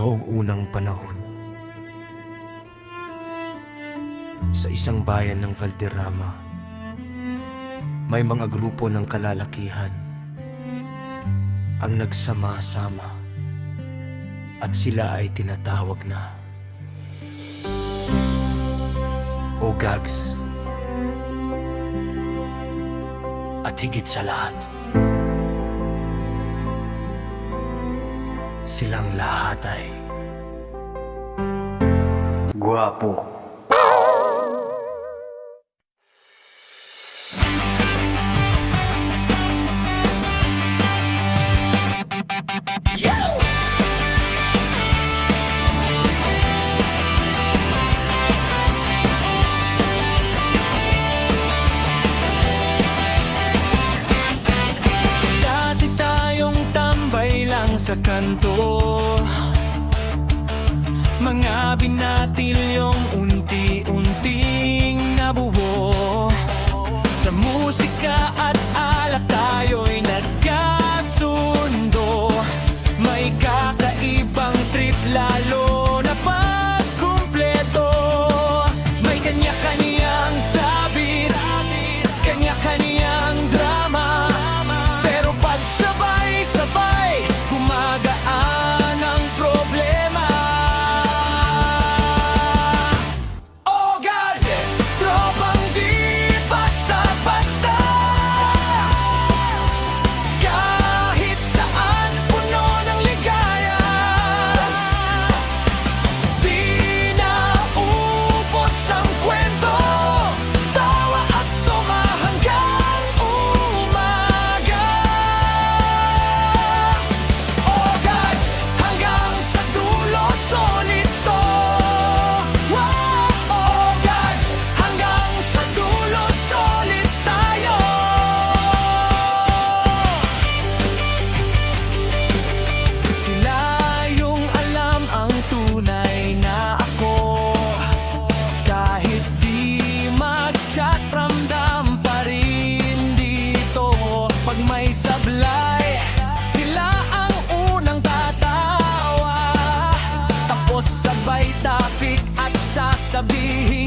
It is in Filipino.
Noong unang panahon, sa isang bayan ng Valderrama, may mga grupo ng kalalakihan ang nagsama-sama at sila ay tinatawag na Ogags. At higit sa lahat, silang lahat ay gwapo. Dati tayong tambay lang sa kanto, mga binatilyong unti-unting nabuo. Sa musika at alak tayo'y nagkasundo, may kakaibang trip lalo na pagkumpleto. May kanya-kanyang sabit, kanya-kanyang drama, pero pag sabay-sabay, gumagaan ang problema. Oh guys, tropang di basta-basta, kahit saan puno ng ligaya. Di naubos ang kwento, tawa at tuma hanggang umaga. Oh guys, hanggang sa dulo solid to. Wow, oh guys, hanggang sa dulo solid tayo. Sila yung alam ang tunay na ako, kahit di mag-chat ramdam pa rin dito. Pag may sablay, sila ang unang tatawa, tapos sabay topic at sasabihin